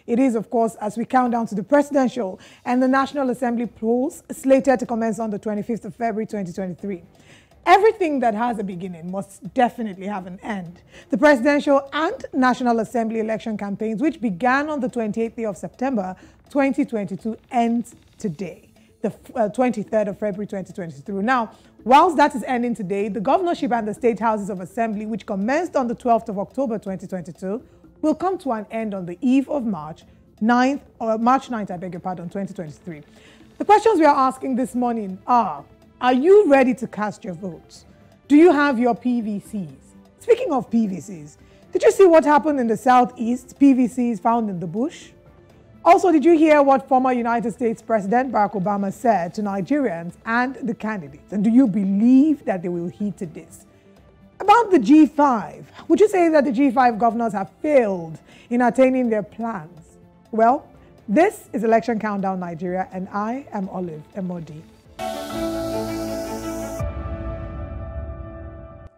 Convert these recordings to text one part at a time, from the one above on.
It is, of course, as we count down to the presidential and the National Assembly polls slated to commence on the 25th of February 2023. Everything that has a beginning must definitely have an end. The presidential and National Assembly election campaigns, which began on the 28th day of September 2022, ends today, the 23rd of February 2023. Now, whilst that is ending today, the governorship and the state houses of assembly, which commenced on the 12th of October 2022, will come to an end on the eve of March 9th, 2023. The questions we are asking this morning are you ready to cast your votes? Do you have your PVCs? Speaking of PVCs, did you see what happened in the Southeast? PVCs found in the bush? Also, did you hear what former United States President Barack Obama said to Nigerians and the candidates? And do you believe that they will heed to this? About the G5, would you say that the G5 governors have failed in attaining their plans? Well, this is Election Countdown Nigeria, and I am Olive Emodi.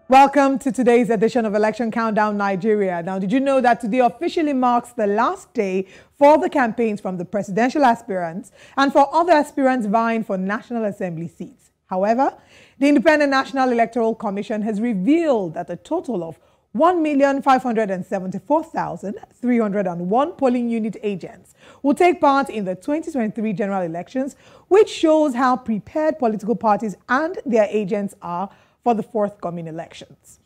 Welcome to today's edition of Election Countdown Nigeria. Now, did you know that today officially marks the last day for the campaigns from the presidential aspirants and for other aspirants vying for National Assembly seats? However, the Independent National Electoral Commission has revealed that a total of 1,574,301 polling unit agents will take part in the 2023 general elections, which shows how prepared political parties and their agents are for the forthcoming elections.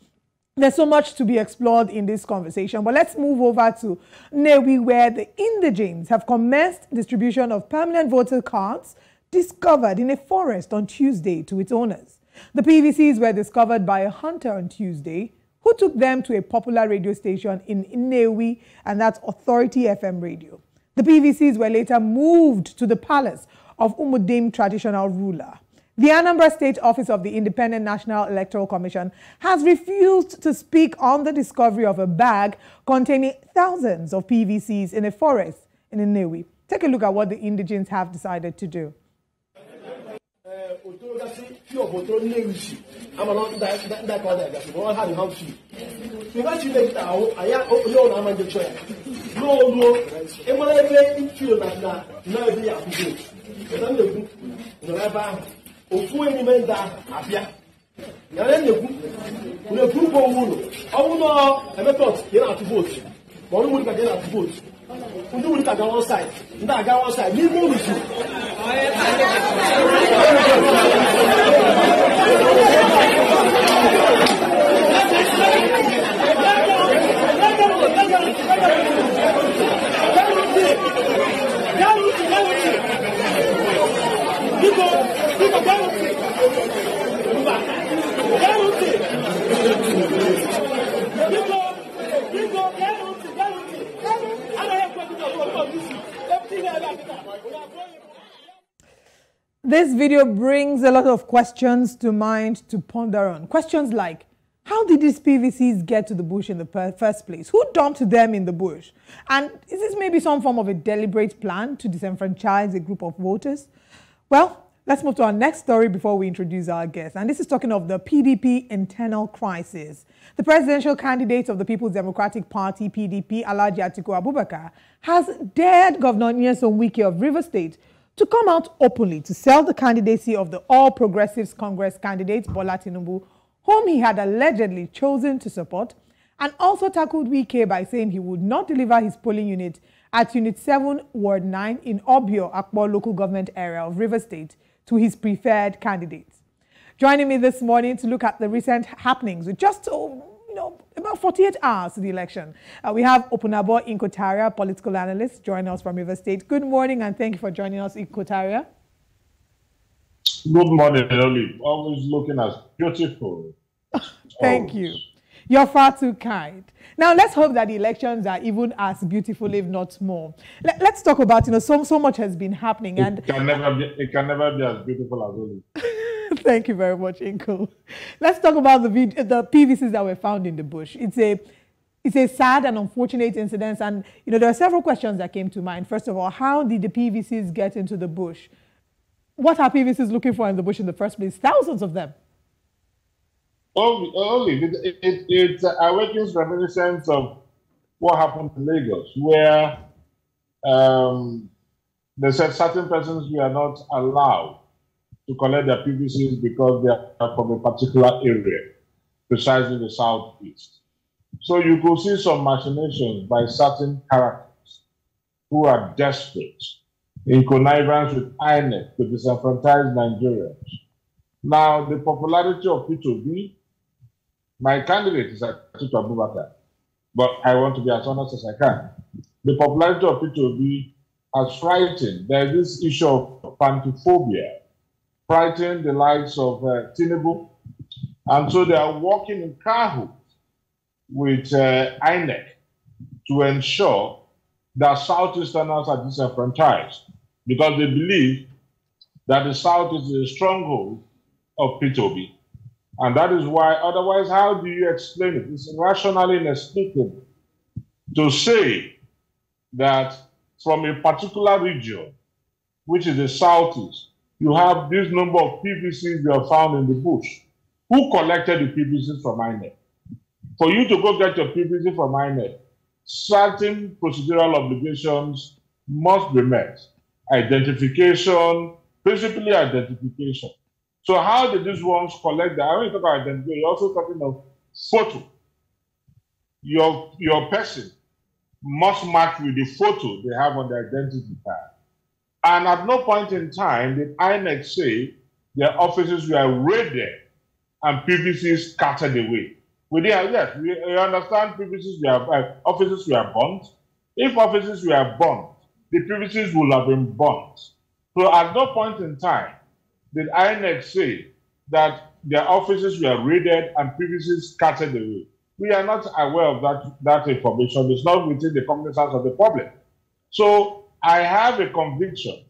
There's so much to be explored in this conversation, but let's move over to Nnewi, where the indigenes have commenced distribution of permanent voter cards discovered in a forest on Tuesday to its owners. The PVCs were discovered by a hunter on Tuesday, who took them to a popular radio station in Nnewi, and that's Authority FM radio. The PVCs were later moved to the palace of Umudim traditional ruler. The Anambra State Office of the Independent National Electoral Commission has refused to speak on the discovery of a bag containing thousands of PVCs in a forest in Nnewi. Take a look at what the indigenes have decided to do. This video brings a lot of questions to mind to ponder on. Questions like, how did these PVCs get to the bush in the first place? Who dumped them in the bush? And is this maybe some form of a deliberate plan to disenfranchise a group of voters? Well, let's move to our next story before we introduce our guest. And this is talking of the PDP Internal Crisis. The presidential candidate of the People's Democratic Party, PDP, Atiku Abubakar, has dared Governor Nyesom Wike of Rivers State to come out openly to sell the candidacy of the All Progressives Congress candidate, Bola Tinubu, whom he had allegedly chosen to support, and also tackled Wike by saying he would not deliver his polling unit at Unit 7, Ward 9 in Obio, Akpor local government area of Rivers State to his preferred candidates. Joining me this morning to look at the recent happenings with just about 48 hours to the election, we have Opunabo, Inko, Taria, political analyst, joining us from Rivers State. Good morning, and thank you for joining us, Inko, Taria. Good morning, Olive. Always looking as beautiful. Thank you. You're far too kind. Now, let's hope that the elections are even as beautiful, if not more. Let's talk about, so much has been happening. It can never be as beautiful as Olive. Thank you very much, Inko. Let's talk about the PVCs that were found in the bush. It's a sad and unfortunate incident, and there are several questions that came to mind. First of all, how did the PVCs get into the bush? What are PVCs looking for in the bush in the first place? Thousands of them. Olive, it awakens reminiscence of what happened in Lagos, where they said certain persons were not allowed to collect their PVCs because they are from a particular area, precisely the southeast. So you could see some machinations by certain characters who are desperate in connivance with INEC to disenfranchise Nigerians. Now, the popularity of P2B, my candidate is Atiku Abubakar, but I want to be as honest as I can. The popularity of P2B has frightened. There is this issue of pantophobia, frightening the likes of Tinubu, and so they are working in cahoots with INEC to ensure that Southeasterners are disenfranchised, because they believe that the South is a stronghold of P2B. And that is why, otherwise, how do you explain it? It's rationally inexplicable to say that from a particular region, which is the Southeast, you have this number of PVCs that are found in the bush. Who collected the PVCs from INEC? For you to go get your PVC from INEC, certain procedural obligations must be met. Identification, principally identification. So how did these ones collect that? When you talk about identification, you're also talking of photo. Your person must match with the photo they have on their identity card. And at no point in time did INEC say their offices were raided and PVCs scattered away. We understand PVCs offices were burnt. If offices were burnt, the PVCs would have been burnt. So at no point in time did INEC say that their offices were raided and PVCs scattered away. We are not aware of that information. It's not within the cognizance of the public. So I have a conviction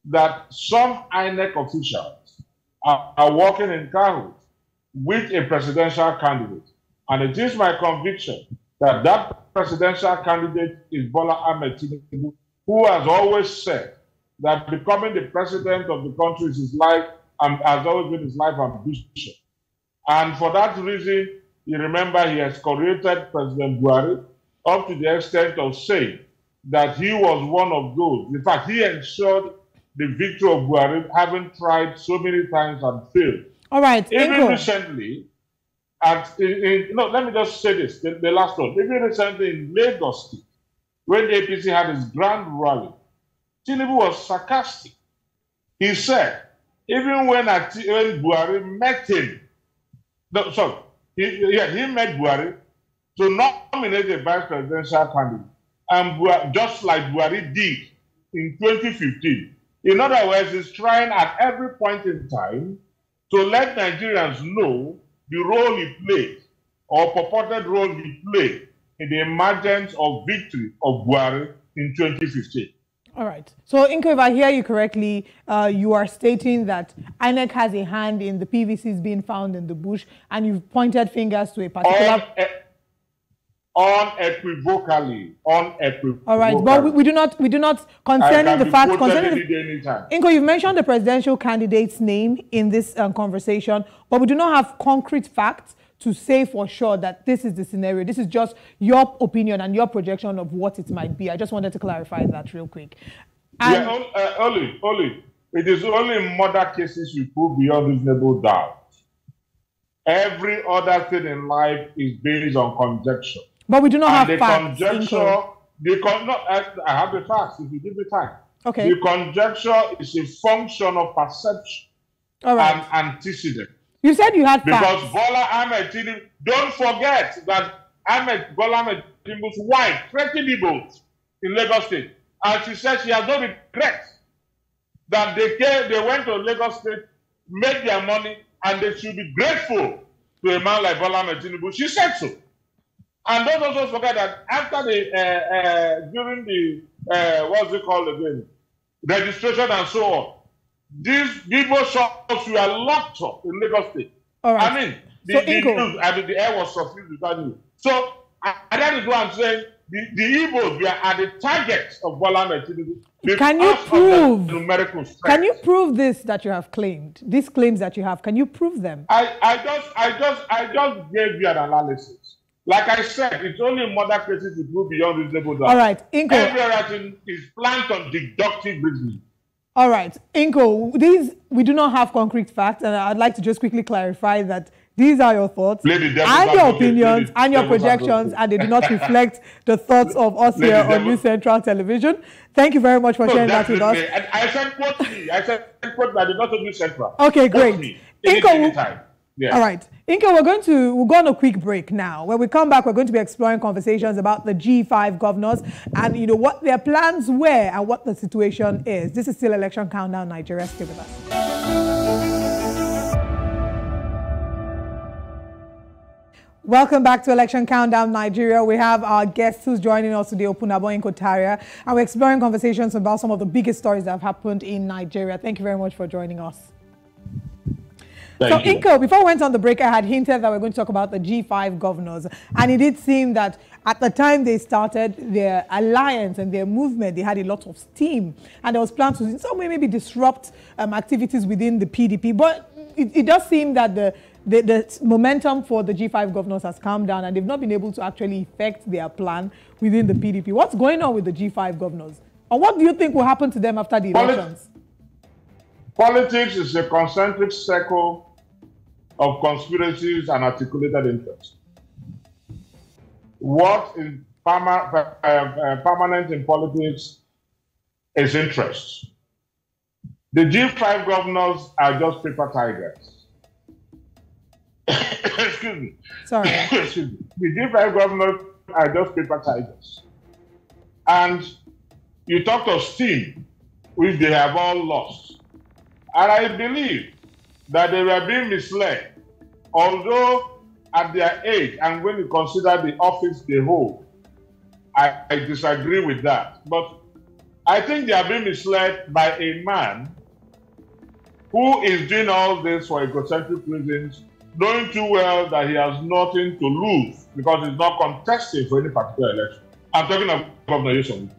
that some INEC officials are working in cahoots with a presidential candidate. And it is my conviction that that presidential candidate is Bola Tinubu, who has always said that becoming the president of the country is his life and has always been his life ambition. And for that reason, you remember he has corrected President Buhari up to the extent of saying that he was one of those. In fact, he ensured the victory of Buhari, having tried so many times and failed. All right, even Inko. Recently, let me just say this, the last one. Even recently in Lagos State, when the APC had is grand rally, Tinubu was sarcastic. He said, even when Buhari met him, he met Buhari to nominate a vice presidential candidate, and just like Buhari did in 2015. In other words, he's trying at every point in time to let Nigerians know the role he played, or purported role he played, in the emergence of victory of Buhari in 2015. All right. So, Inko, if I hear you correctly, you are stating that INEC has a hand in the PVCs being found in the bush, and you've pointed fingers to a particular... Unequivocally. All right, but we do not concerning the fact Inko, you've mentioned the presidential candidate's name in this conversation, but we do not have concrete facts to say for sure that this is the scenario. This is just your opinion and your projection of what it might be. I just wanted to clarify that real quick. And Oli, it is only in murder cases we prove beyond reasonable doubt. Every other thing in life is based on conjecture. But we do not have facts. I have the facts if you give me time. Okay. The conjecture is a function of perception and antecedent. You said you had facts. Because Bola Tinubu, don't forget that Bola Tinubu's wife threatened the vote in Lagos State. And she said she has no regrets that they went to Lagos State, made their money, and they should be grateful to a man like Bola Tinubu. She said so. And don't also forget that after during the, what's it called again, registration and so on, these people shops were locked up in Lagos State. All right. I mean, the air was suffused without news. So, and that is what I'm saying. The Igbos were at the target of Bola Tinubu. Can you prove this that you have claimed? These claims that you have, can you prove them? I just gave you an analysis. Like I said, it's only murder cases that go beyond reasonable doubt. All right, Inko. Every other thing is planned on deductive reasoning. All right, Inko, we do not have concrete facts, and I'd like to just quickly clarify that these are your thoughts and your opinions and your projections, and they do not reflect the thoughts of us here on News Central Television. Thank you very much for sharing that with us. I said quote me. I said quote me. I did not News Central. Okay, great. Inko, yeah. All right. Inko, we'll go on a quick break now. When we come back, we're going to be exploring conversations about the G5 governors and, what their plans were and what the situation is. This is still Election Countdown Nigeria. Stay with us. Welcome back to Election Countdown Nigeria. We have our guest who's joining us today, Opunabo, Inko, Taria, and we're exploring conversations about some of the biggest stories that have happened in Nigeria. Thank you very much for joining us. Thank you. Inko, before we went on the break, I had hinted that we're going to talk about the G5 governors. And it did seem that at the time they started their alliance and their movement, they had a lot of steam. And there was plans to in some way maybe disrupt activities within the PDP. But it does seem that the momentum for the G5 governors has calmed down and they've not been able to actually effect their plan within the PDP. What's going on with the G5 governors? And what do you think will happen to them after the elections? Politics is a concentric circle of conspiracies and articulated interests. What is permanent in politics is interest. The G5 governors are just paper tigers. Excuse me. Sorry. Excuse me. The G5 governors are just paper tigers. And you talked of steam, which they have all lost. And I believe that they were being misled, although at their age, and when you consider the office they hold, I disagree with that. But I think they are being misled by a man who is doing all this for egocentric reasons, knowing too well that he has nothing to lose because he's not contesting for any particular election. I'm talking about Governor Nyesom,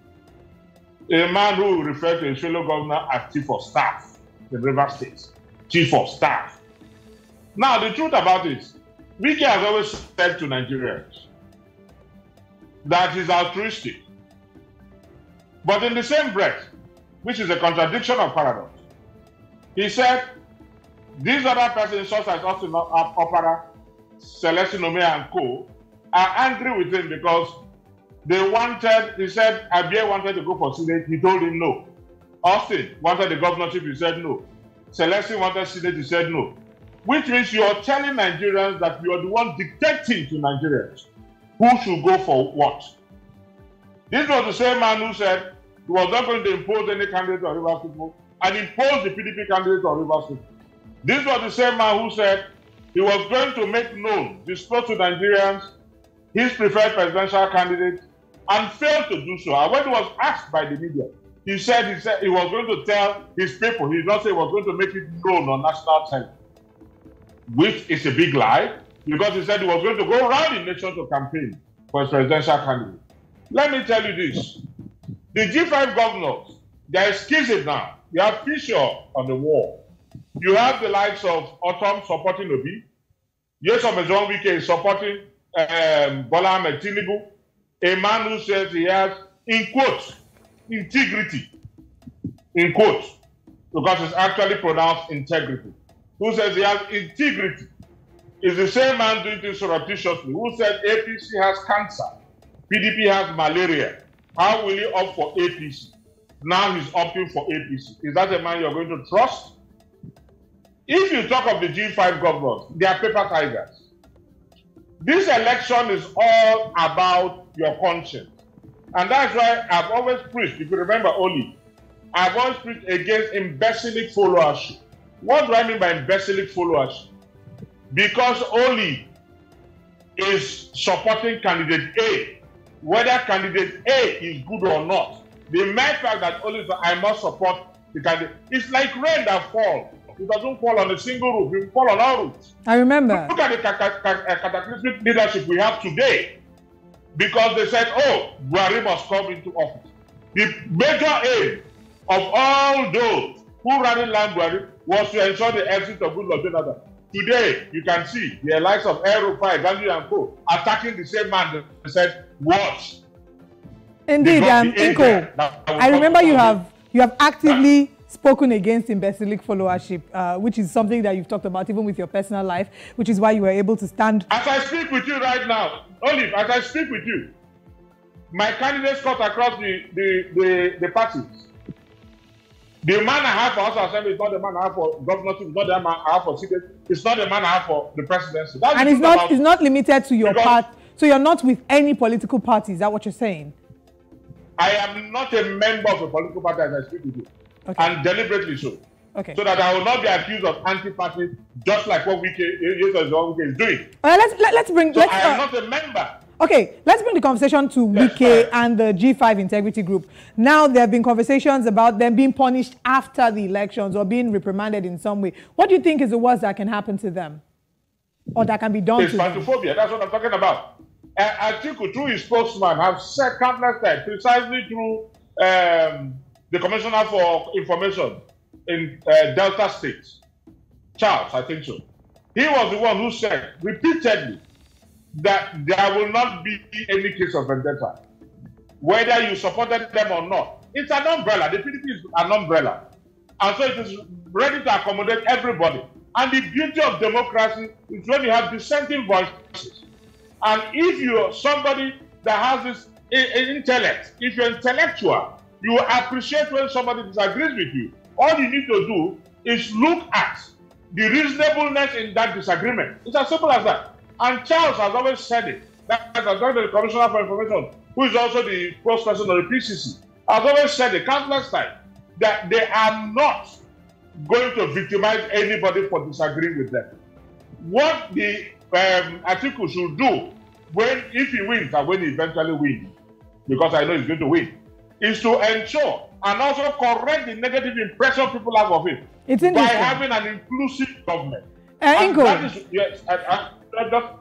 a man who referred to his fellow governor as chief of staff. The River State, chief of staff. Now, the truth about it, Wike has always said to Nigerians that he's altruistic. But in the same breath, which is a contradiction of paradox, he said, these other persons, such as Austin Opera, Celestine Ome and Co., are angry with him because they wanted, he said, Obio wanted to go for Senate, he told him no. Austin wanted the governorship, he said no. Celestine wanted Senate, he said no. Which means you are telling Nigerians that you are the one dictating to Nigerians who should go for what. This was the same man who said he was not going to impose any candidate on Rivers people and impose the PDP candidate on Rivers people. This was the same man who said he was going to make known, disclose to Nigerians his preferred presidential candidate and failed to do so. And when he was asked by the media, he said he was going to tell his people, he did not say he was going to make it known on national television, which is a big lie, because he said he was going to go around the nation to campaign for his presidential candidate. Let me tell you this. The G5 governors, there is schism now. You have fissure on the wall. You have the likes of Autumn supporting Obio. Nyesom Wike is supporting Bola Tinubu, a man who says he has, in quotes, integrity, in quotes, because it's actually pronounced integrity, who says he has integrity, is the same man doing things surreptitiously, who said APC has cancer, PDP has malaria. How will he opt for APC? Now he's opting for APC. Is that a man you're going to trust? If you talk of the G5 governors, they are paper tigers. This election is all about your conscience. And that's why I've always preached, if you remember Oli, I've always preached against imbecilic followership. What do I mean by imbecilic followership? Because Oli is supporting candidate A, whether candidate A is good or not. The mere fact that Oli says, I must support the candidate, it's like rain that falls. It doesn't fall on a single roof, it falls on all roofs. I remember. Look at the cataclysmic leadership we have today. Because they said, oh, Buhari must come into office. The major aim of all those who rallied land Buhari was to ensure the exit of Goodluck Jonathan. Today, you can see the likes of El-Rufai, Gandhi and Co. attacking the same man that said, watch. Indeed, Inko, I remember you have actively spoken against imbecilic followership, which is something that you've talked about even with your personal life, which is why you were able to stand. As I speak with you right now, Olive, as I speak with you, my candidates cut across the parties. The man I have for House Assembly is not the man I have for governorship, it's not the man I have for Senate, it's not the man I have for the presidency. That's and it's not limited to your part, so you're not with any political party, is that what you're saying? I am not a member of a political party as I speak with you. Okay. And deliberately so. Okay. So that I will not be accused of anti-party, just like what Wike is doing. Let's bring. I am not a member. Okay, let's bring the conversation to Wike and the G5 Integrity Group. Now there have been conversations about them being punished after the elections or being reprimanded in some way. What do you think is the worst that can happen to them, or that can be done to them? It's pantophobia. That's what I'm talking about. Atiku, through his spokesman, have said countless times, precisely through the Commissioner for Information in Delta State, Charles, I think so. He was the one who said repeatedly that there will not be any case of vendetta, whether you supported them or not. It's an umbrella. The PDP is an umbrella. And so it is ready to accommodate everybody. And the beauty of democracy is when you have dissenting voices. And if you're somebody that has this intellect, if you're intellectual, you appreciate when somebody disagrees with you. All you need to do is look at the reasonableness in that disagreement. It's as simple as that. And Charles has always said it. That has the Commissioner for Information, who is also the spokesperson of the PCC, has always said it countless times that they are not going to victimize anybody for disagreeing with them. What the Atiku should do if he wins and when he eventually wins, because I know he's going to win, is to ensure and also correct the negative impression people have of him by having an inclusive government. Inko,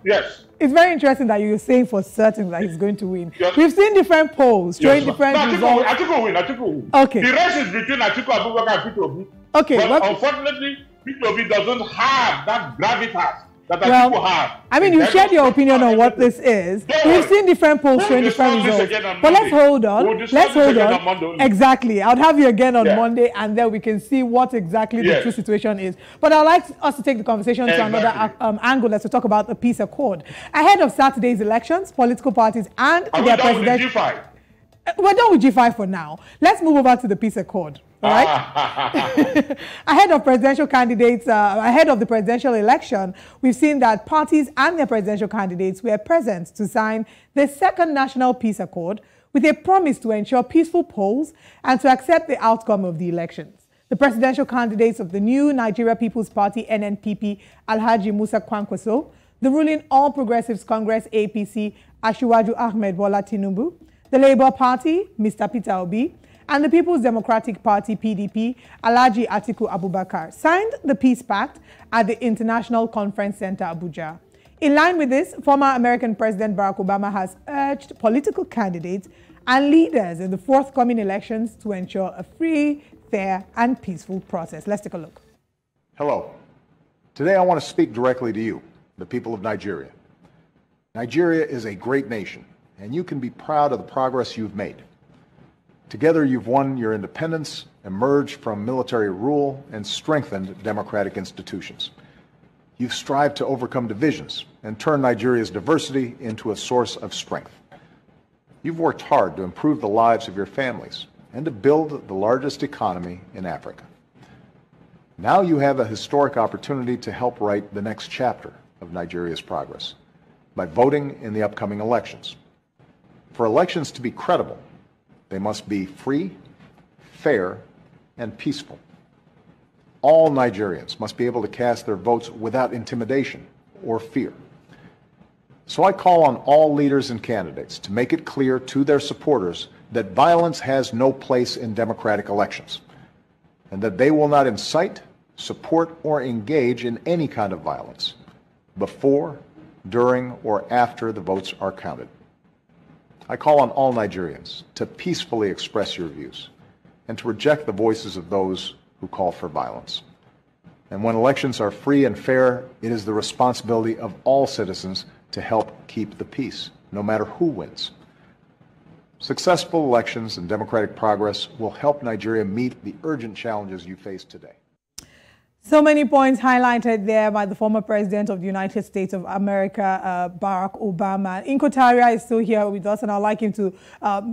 yes. It's very interesting that you're saying for certain that he's going to win. Yes. We've seen different polls showing different results. Atiku will win. Okay. The race is between Atiku Abubakar and PDP. Okay. But unfortunately, PDP doesn't have that gravitas that Atiku have. I mean, you shared your opinion on what this is. We've seen different polls showing different results. But let's hold on. Let's hold on. Exactly. I'll have you again on Monday, and then we can see what exactly the true situation is. But I'd like us to take the conversation to another angle as to talk about the peace accord. Ahead of Saturday's elections, political parties and their president. We're done with G5 for now. Let's move over to the peace accord. All right. Ahead of presidential candidates, ahead of the presidential election, we've seen that parties and their presidential candidates were present to sign the second National Peace Accord with a promise to ensure peaceful polls and to accept the outcome of the elections. The presidential candidates of the new Nigeria People's Party, NNPP, Alhaji Musa Kwankwaso, the ruling All Progressives Congress, APC, Asiwaju Ahmed Bola Tinubu, the Labour Party, Mr. Peter Obi, and the People's Democratic Party, PDP, Alhaji Atiku Abubakar, signed the Peace Pact at the International Conference Center, Abuja. In line with this, former American President Barack Obama has urged political candidates and leaders in the forthcoming elections to ensure a free, fair, and peaceful process. Let's take a look. Hello. Today I want to speak directly to you, the people of Nigeria. Nigeria is a great nation, and you can be proud of the progress you've made. Together, you've won your independence, emerged from military rule, and strengthened democratic institutions. You've strived to overcome divisions and turn Nigeria's diversity into a source of strength. You've worked hard to improve the lives of your families and to build the largest economy in Africa. Now you have a historic opportunity to help write the next chapter of Nigeria's progress by voting in the upcoming elections. For elections to be credible, they must be free, fair, and peaceful. All Nigerians must be able to cast their votes without intimidation or fear. So I call on all leaders and candidates to make it clear to their supporters that violence has no place in democratic elections, and that they will not incite, support, or engage in any kind of violence before, during, or after the votes are counted. I call on all Nigerians to peacefully express your views and to reject the voices of those who call for violence. And when elections are free and fair, it is the responsibility of all citizens to help keep the peace, no matter who wins. Successful elections and democratic progress will help Nigeria meet the urgent challenges you face today. So many points highlighted there by the former president of the United States of America, Barack Obama. Inko Taria is still here with us, and I'd like him to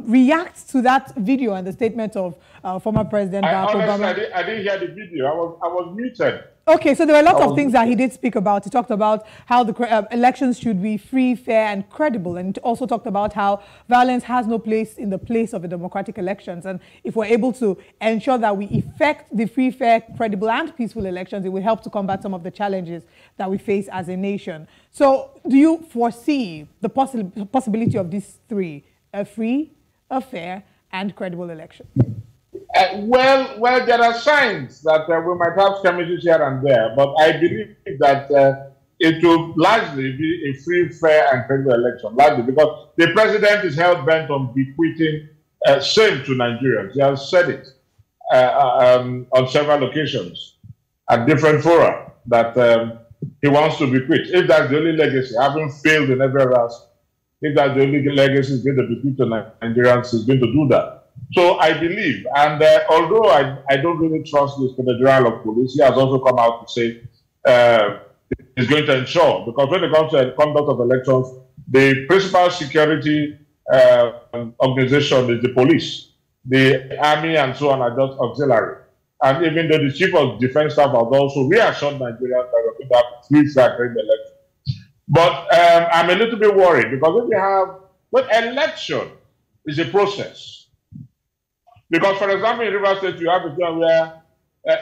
react to that video and the statement of former President Barack Obama. I didn't hear the video. I was muted. Okay, so there were a lot of things that he did speak about. He talked about how the elections should be free, fair, and credible, and also talked about how violence has no place in the place of the democratic elections. And if we're able to ensure that we effect the free, fair, credible, and peaceful elections, it will help to combat some of the challenges that we face as a nation. So do you foresee the possibility of these three, a free, a fair, and credible election? Well, there are signs that we might have skirmishes here and there, but I believe that it will largely be a free, fair, and credible election, largely because the president is hell-bent on bequeathing same to Nigerians. He has said it on several occasions at different fora that he wants to bequeath. If that's the only legacy, having failed in everywhere else, if that's the only legacy is going to bequeath to Nigerians, he's going to do that. So I believe, and although I don't really trust the Inspector General of Police, he has also come out to say he's going to ensure, because when it comes to the conduct of elections, the principal security organization is the police. The army and so on are just auxiliary. And even though the chief of defense staff has also reassured Nigerians that we're going to have free, fair, credible elections. But I'm a little bit worried because if you have, well, election is a process. Because, for example, in Rivers State, you have a time where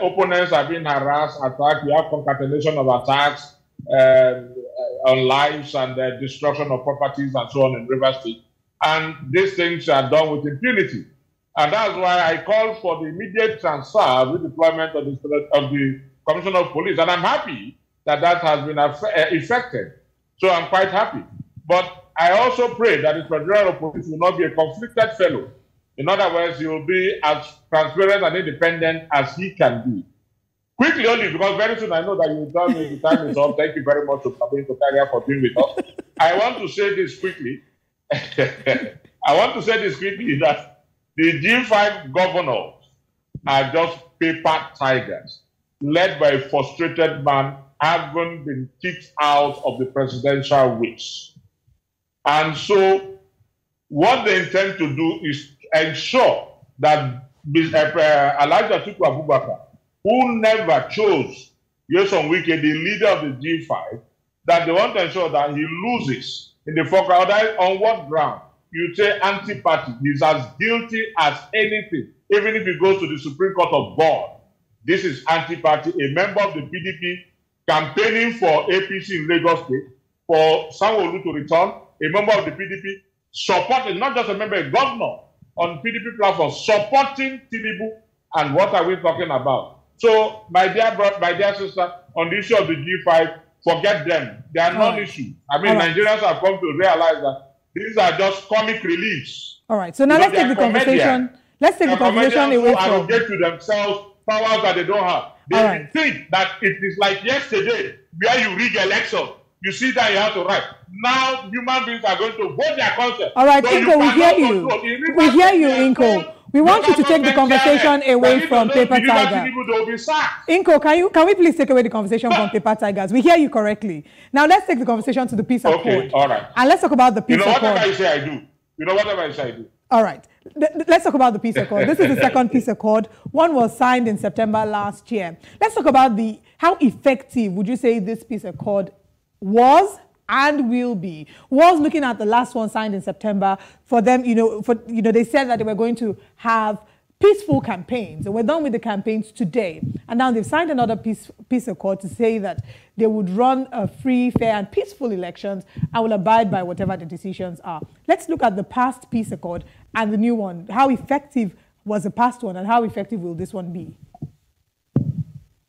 opponents are being harassed, attacked. You have concatenation of attacks on lives and destruction of properties and so on in Rivers State. And these things are done with impunity. And that's why I call for the immediate transfer, redeployment of the Commissioner of Police. And I'm happy that that has been effected. So I'm quite happy. But I also pray that the Federal Police will not be a conflicted fellow. In other words, he will be as transparent and independent as he can be. Quickly only, because very soon I know that you will tell me the time is up. Thank you very much to Taria for being with us. I want to say this quickly. I want to say this quickly that the G5 governors are just paper tigers, led by a frustrated man, having been kicked out of the presidential race. And so what they intend to do is ensure that Atiku Abubakar, who never chose Nyesom, Wike, the leader of the G5, that they want to ensure that he loses in the foreground. On what ground? You say anti-party. He's as guilty as anything, even if he goes to the Supreme Court of God. This is anti-party, a member of the PDP campaigning for APC in Lagos State, for Sanwo-Olu to return, a member of the PDP, supporting, not just a member, a governor on PDP platform, supporting Tinubu. And what are we talking about? So, my dear sister, on the issue of the G5, forget them. They are non-issue. I mean, Nigerians have come to realize that these are just comic reliefs. All right. So now let's take the conversation. Let's take the conversation away from. They to themselves powers that they don't have. They think that it is like yesterday, where you rig election. You see that you have to write. Now, human beings are going to vote their conscience. All right, so Inko, we hear you. We hear you, Inko. We want you to take the conversation away from paper tigers. Inko, can we please take away the conversation from paper tigers? We hear you correctly. Now, let's take the conversation to the peace accord. Okay, all right. And let's talk about the peace accord. Whatever I say, I do. Whatever I say, I do. All right. Let's talk about the peace accord. This is the second peace accord. One was signed in September last year. Let's talk about how effective would you say this peace accord was and will be. Was looking at the last one signed in September, for them, they said that they were going to have peaceful campaigns. And we're done with the campaigns today. And now they've signed another peace accord to say that they would run a free, fair, and peaceful elections and will abide by whatever the decisions are. Let's look at the past peace accord and the new one. How effective was the past one and how effective will this one be?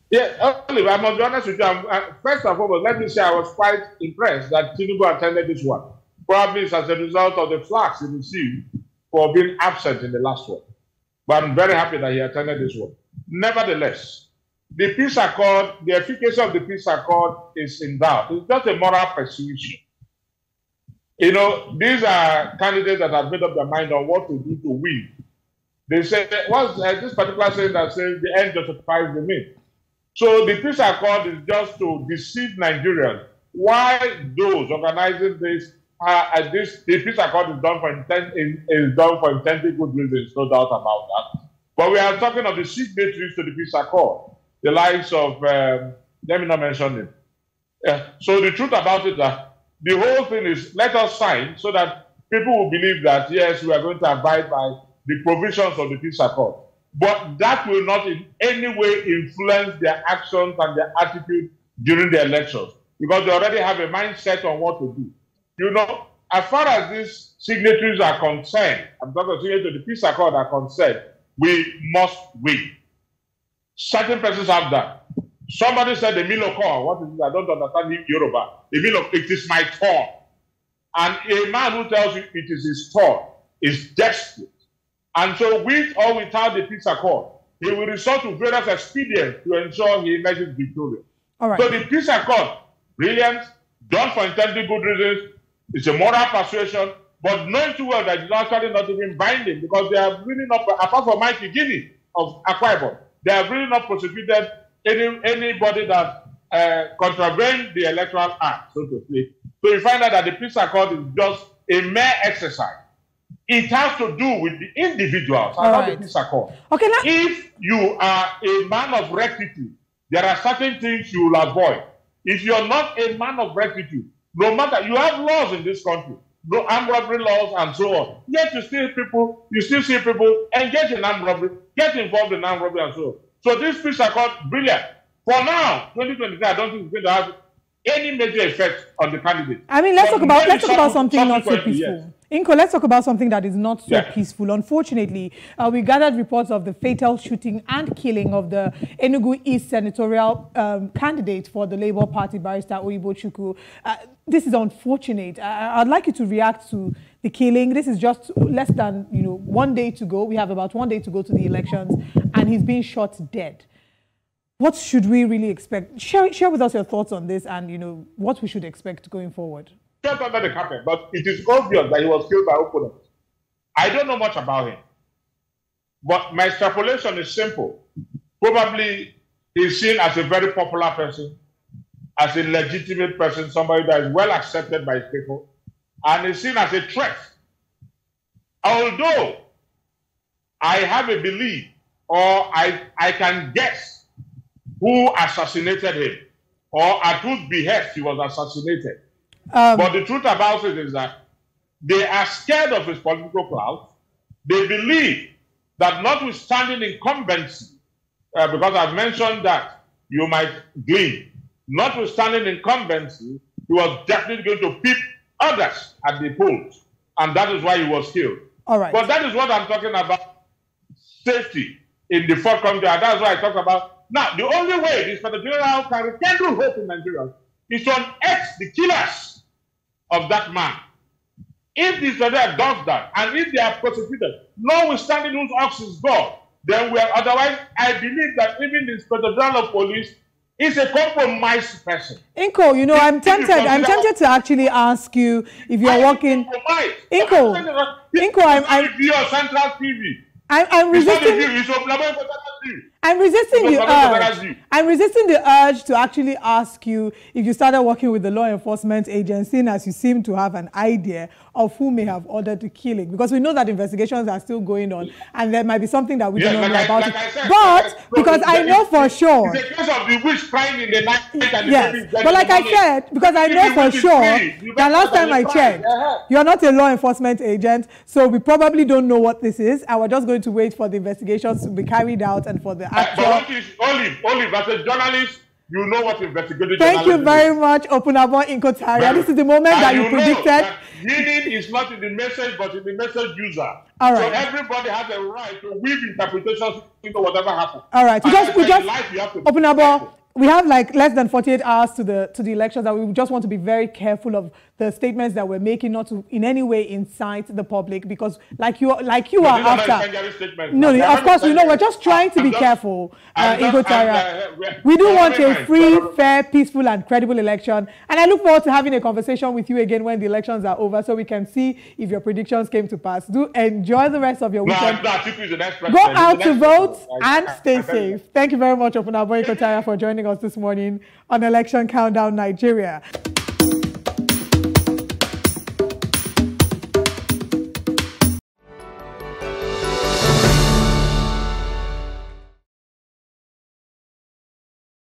Yeah, Oliver, I must be honest with you. First and foremost, let me say I was quite impressed that Tinubu attended this one. Probably it's as a result of the flags he received for being absent in the last one. But I'm very happy that he attended this one. Nevertheless, the peace accord, the efficacy of the peace accord is in doubt. It's just a moral persuasion. You know, these are candidates that have made up their mind on what to do to win. They say, what's this particular saying that says the end justifies the means? So the peace accord is just to deceive Nigerians. Why those organizing this, the peace accord is done for intended good reasons, no doubt about that. But we are talking of the signatories to the peace accord, the likes of, let me not mention them. So the truth about it, the whole thing is let us sign so that people will believe that, yes, we are going to abide by the provisions of the peace accord. But that will not in any way influence their actions and their attitude during the elections, because they already have a mindset on what to do. You know, as far as these signatories are concerned, I'm talking to the peace accord are concerned, we must win. Certain persons have that. Somebody said the Miloko, what is it? I don't understand in Yoruba. The Miloko, it is my turn. And a man who tells you it is his turn is desperate. And so with or without the peace accord, he will resort to various expedients to ensure he emerges victorious. All right. So the peace accord, brilliant, done for intended good reasons, it's a moral persuasion, but knowing too well that it's actually not even binding, because they have really not, apart from Mike Guinea of Akpor, they have really not prosecuted anybody that contravened the Electoral Act, so to speak. So you find out that the peace accord is just a mere exercise. It has to do with the individuals and not the peace accord. Okay, if you are a man of rectitude, there are certain things you will avoid. If you're not a man of rectitude, no matter, you have laws in this country, no armed robbery laws and so on. Yet you still see people engage in armed robbery, get involved in armed robbery and so on. So this peace accord, brilliant. For now, 2023, I don't think it's going to have any major effect on the candidate. I mean, let's talk about something not so peaceful. Yes. Inko, let's talk about something that is not so peaceful. Unfortunately, we gathered reports of the fatal shooting and killing of the Enugu East senatorial candidate for the Labour Party, Barrister Obio. This is unfortunate. I'd like you to react to the killing. This is just less than 1 day to go. We have about 1 day to go to the elections, and he's being shot dead. What should we really expect? Share with us your thoughts on this and what we should expect going forward. Just under the carpet, but it is obvious that he was killed by opponents. I don't know much about him, but my extrapolation is simple. Probably he's seen as a very popular person, as a legitimate person, somebody that is well accepted by his people, and is seen as a threat. Although I have a belief, or I can guess who assassinated him, or at whose behest he was assassinated. But the truth about it is that they are scared of his political clout. They believe that notwithstanding incumbency, because I've mentioned that you might glean, notwithstanding incumbency, he was definitely going to pit others at the polls. And that is why he was killed. All right. But that is what I'm talking about, safety in the forthcoming day. That's why I talk about. Now, the only way this particular can rekindle hope in Nigeria is to unearth the killers of that man. If the Taria does that, and if they are prosecuted, notwithstanding whose ox is God, then we are otherwise. I believe that even the Inspector General of Police is a compromised person. Inko, I'm tempted to actually ask you if you are working. Inko, I'm your Central TV. I'm resisting. I'm resisting the urge. I'm resisting the urge to actually ask you if you started working with the law enforcement agency, as you seem to have an idea of who may have ordered the killing, because we know that investigations are still going on, and there might be something that we don't know about it. But because I know for sure, it's a case of the witch crying in the night. Yes, but like I said, because I know for sure that last time I checked, you're not a law enforcement agent, so we probably don't know what this is, and we're just going to wait for the investigations to be carried out and for the actual. Olive, as a journalist, you know what investigative Thank you very much, Opunabo, Inko, Taria. This is the moment that you predicted. That meaning is not in the message, but in the message user. All right. So everybody has a right to weave interpretations into whatever happens. All right. Opunabo, we have like less than 48 hours to the elections, and we just want to be very careful of the statements that we're making not to in any way incite the public, because like you are after. No, of course, we're just trying to be careful, Inko, Taria. We do want a free, fair, peaceful, and credible election. And I look forward to having a conversation with you again when the elections are over, so we can see if your predictions came to pass. Do enjoy the rest of your weekend. Go out to vote and stay safe. Thank you very much, Opunabo, Inko, Taria, for joining us this morning on Election Countdown Nigeria.